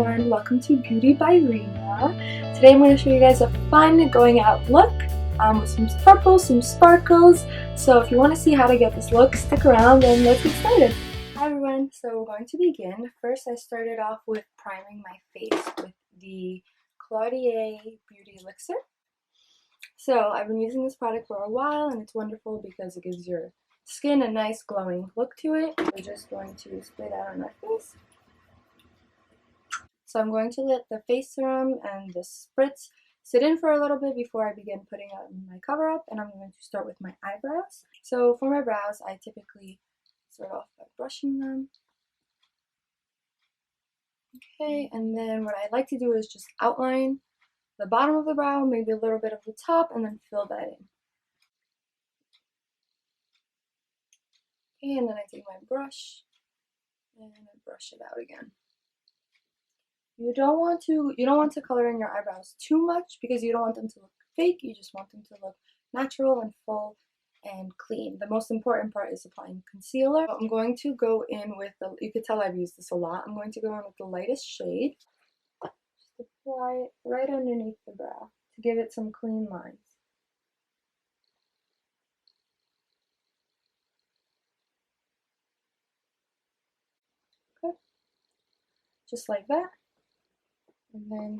everyone, welcome to Beauty by Rina. Today I'm going to show you guys a fun going out look with some purples, some sparkles. So if you want to see how to get this look, stick around and let's get started. Hi everyone, so we're going to begin. First I started off with priming my face with the Claudier Beauty Elixir. So I've been using this product for a while and it's wonderful because it gives your skin a nice glowing look to it. We're just going to spray that on our face. So I'm going to let the face serum and the spritz sit in for a little bit before I begin putting on my cover up, and I'm going to start with my eyebrows. So for my brows, I typically start off by brushing them. Okay, and then what I like to do is just outline the bottom of the brow, maybe a little bit of the top, and then fill that in. Okay, and then I take my brush and I brush it out again. You don't want to color in your eyebrows too much because you don't want them to look fake. You just want them to look natural and full and clean. The most important part is applying concealer. I'm going to go in with the, you could tell I've used this a lot. I'm going to go in with the lightest shade. Just apply it right underneath the brow to give it some clean lines. Okay, just like that. And then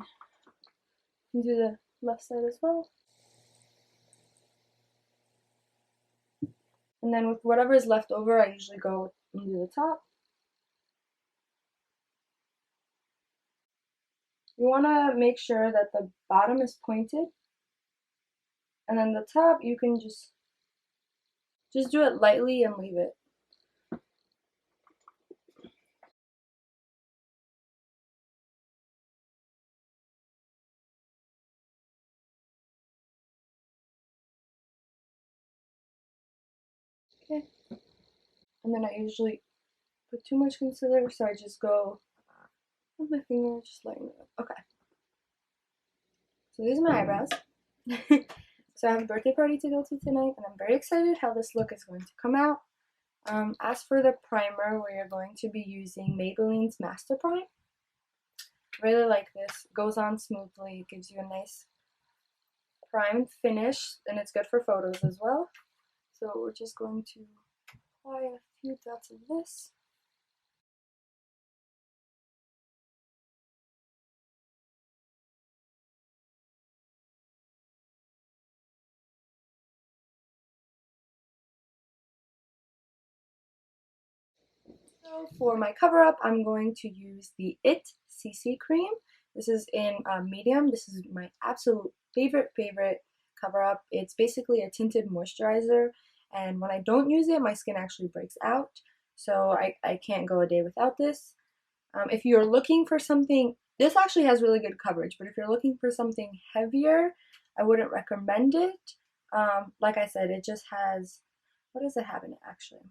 you can do the left side as well. And then with whatever is left over, I usually go and do the top. You want to make sure that the bottom is pointed, and then the top you can just do it lightly and leave it. Okay. And then I usually put too much concealer, so I just go with my finger, just lighten it up. Okay. So these are my eyebrows. So I have a birthday party to go to tonight, and I'm very excited how this look is going to come out. As for the primer, we are going to be using Maybelline's Master Prime. Really like this. It goes on smoothly. It gives you a nice primed finish, and it's good for photos as well. So we're just going to apply a few dots of this. So for my cover up, I'm going to use the IT CC cream. This is in medium. This is my absolute favorite cover up. It's basically a tinted moisturizer, and when I don't use it, my skin actually breaks out. So I can't go a day without this. If you're looking for something, this actually has really good coverage, but if you're looking for something heavier, I wouldn't recommend it. Like I said, it just has, what does it have in it actually?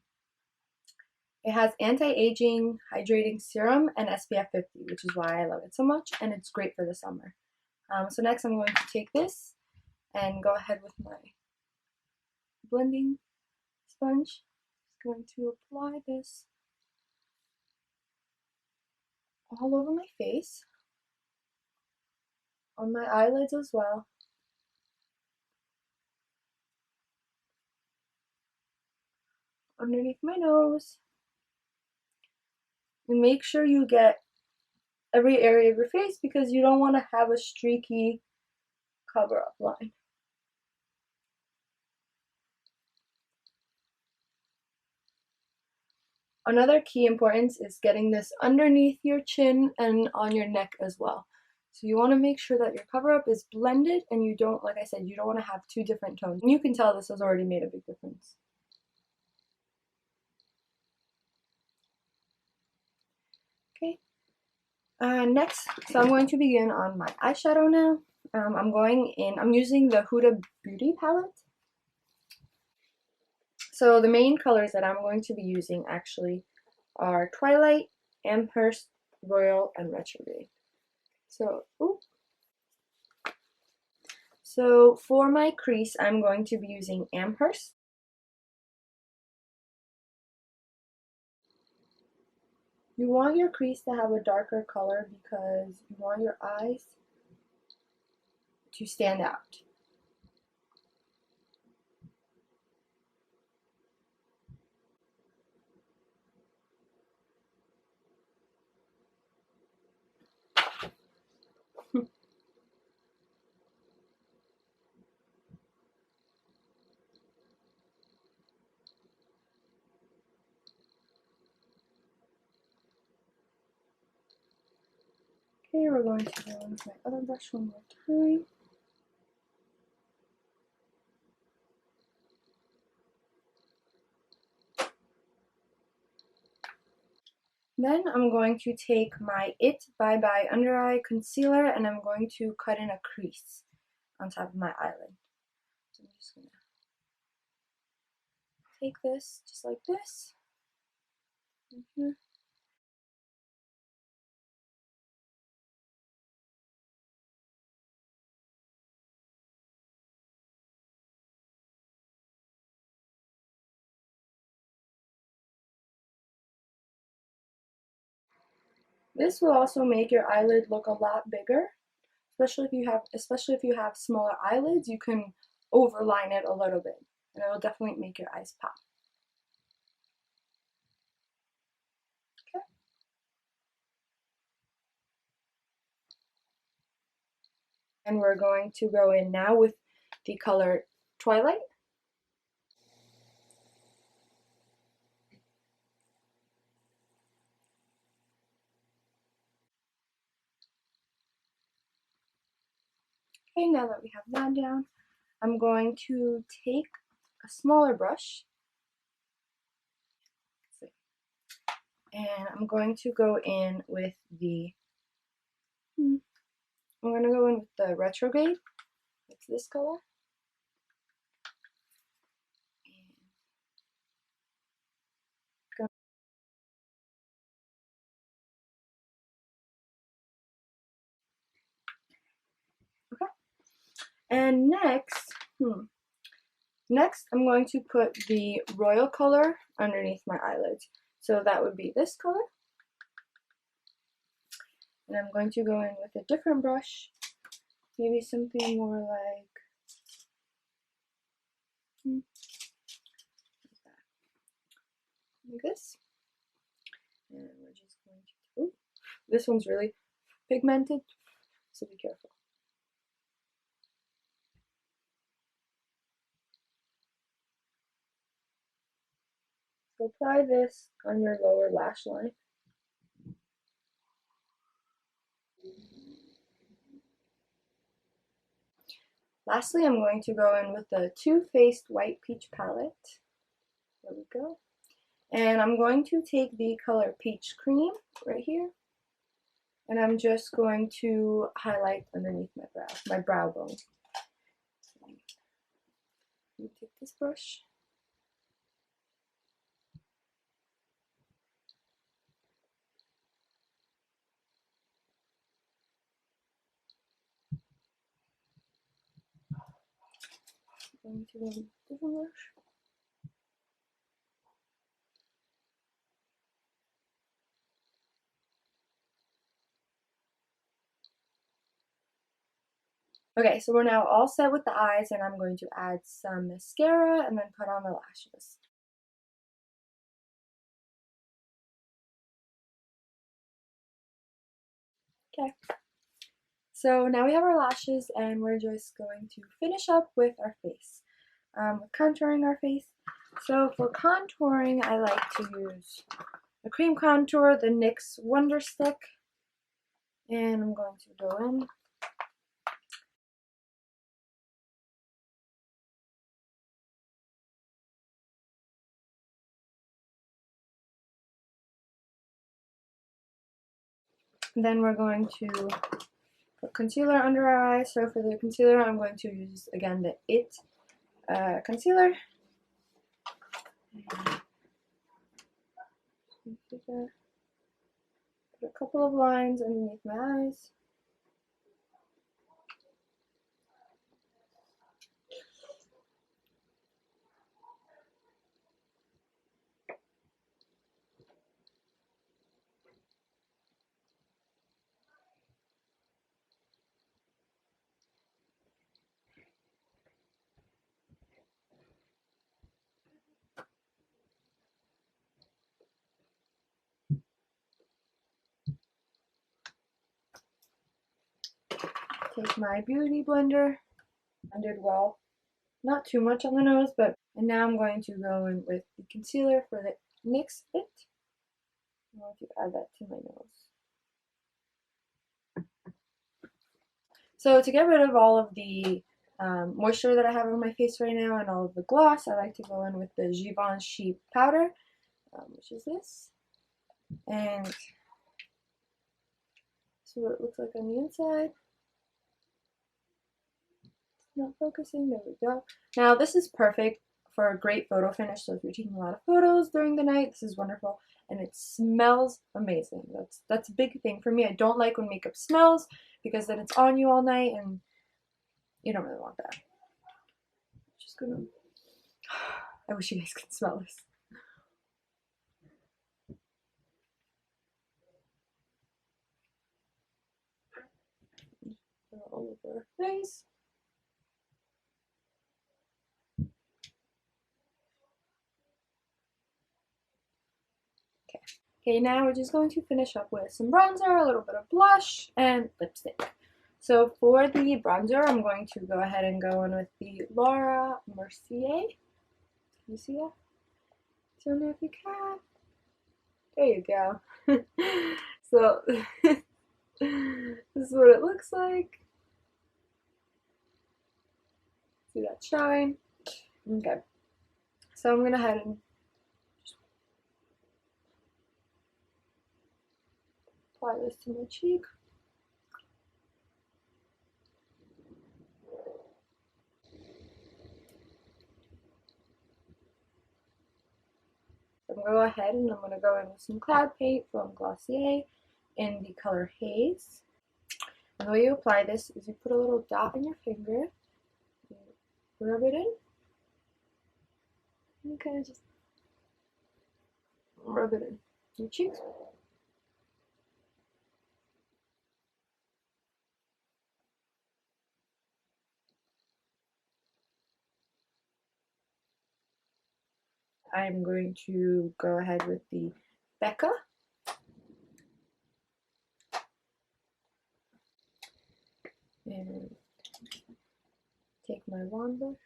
It has anti-aging, hydrating serum, and SPF 50, which is why I love it so much, and it's great for the summer. So next I'm going to take this and go ahead with my blending sponge. Just going to apply this all over my face, on my eyelids as well. Underneath my nose. And make sure you get every area of your face because you don't want to have a streaky cover-up line. Another key importance is getting this underneath your chin and on your neck as well. So you want to make sure that your cover-up is blended and you don't, like I said, you don't want to have two different tones. And you can tell this has already made a big difference. Okay. Next, so I'm going to begin on my eyeshadow now. I'm using the Huda Beauty palette. So the main colors that I'm going to be using actually are Twilight, Amherst, Royal, and Retrograde. So for my crease, I'm going to be using Amherst. You want your crease to have a darker color because you want your eyes to stand out. Okay, we're going to go with my other brush one more time. Then I'm going to take my It Bye Bye Under Eye Concealer and I'm going to cut in a crease on top of my eyelid. So I'm just going to take this just like this. This will also make your eyelid look a lot bigger, especially if you have smaller eyelids. You can overline it a little bit, and it will definitely make your eyes pop. Okay. And we're going to go in now with the color Twilight. Okay, now that we have that down, I'm going to take a smaller brush and I'm going to go in with the Retrograde. It's this color. Okay. And next I'm going to put the royal color underneath my eyelids. So that would be this color. And I'm going to go in with a different brush, maybe something more like this. And we're just going to, ooh, this one's really pigmented, so be careful. So apply this on your lower lash line. Lastly, I'm going to go in with the Too Faced White Peach palette. There we go. And I'm going to take the color Peach Cream right here. And I'm just going to highlight underneath my brow bone. Let me take this brush. I'm going to go with a different brush. Okay, so we're now all set with the eyes, and I'm going to add some mascara and then put on the lashes. Okay, so now we have our lashes, and we're just going to finish up with our face, with contouring our face. So for contouring, I like to use the cream contour, the NYX Wonder Stick, and I'm going to go in. Then we're going to put concealer under our eyes. So for the concealer, I'm going to use, again, the It concealer. Put a couple of lines underneath my eyes. Take my beauty blender, blend it well. Not too much on the nose, but and now I'm going to go in with the concealer for the NYX It. I'm going to add that to my nose. So to get rid of all of the moisture that I have on my face right now and all of the gloss, I like to go in with the Givenchy powder, which is this. And this is what it looks like on the inside. Not focusing, there we go. Now this is perfect for a great photo finish, so if you're taking a lot of photos during the night, this is wonderful. And it smells amazing. That's a big thing for me. I don't like when makeup smells because then it's on you all night and you don't really want that. Just gonna I wish you guys could smell this. All over our face. Okay, now we're just going to finish up with some bronzer, a little bit of blush, and lipstick. So for the bronzer, I'm going to go ahead and go in with the Laura Mercier. Can you see that? Don't know if you can. There you go. So this is what it looks like. See that shine? Okay. So I'm going to head and apply this to my cheek. I'm going to go ahead and I'm going to go in with some cloud paint from Glossier in the color Haze. And the way you apply this is you put a little dot on your finger, you rub it in, and you kind of just rub it in your cheeks. I'm going to go ahead with the Becca. And take my wand brush.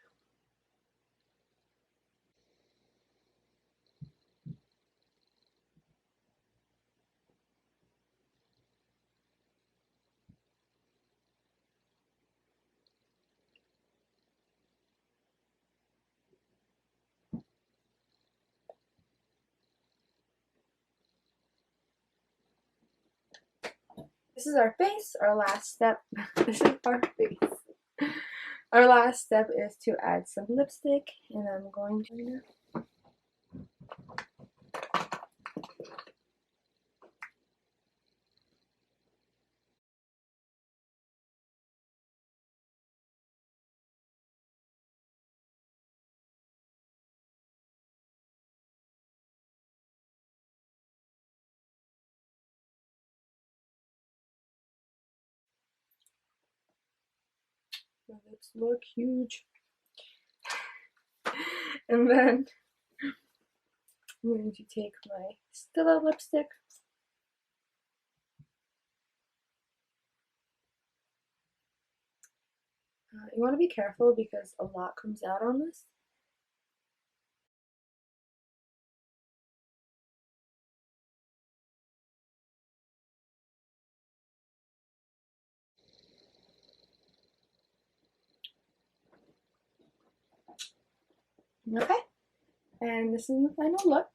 This is our face, our last step. This is our face. Our last step is to add some lipstick, and I'm going to my lips look huge. And then I'm going to take my Stila lipstick. You want to be careful because a lot comes out on this. Okay, and this is the final look.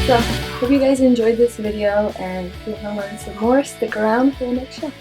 So, hope you guys enjoyed this video, and if you want to learn some more, stick around for the next show.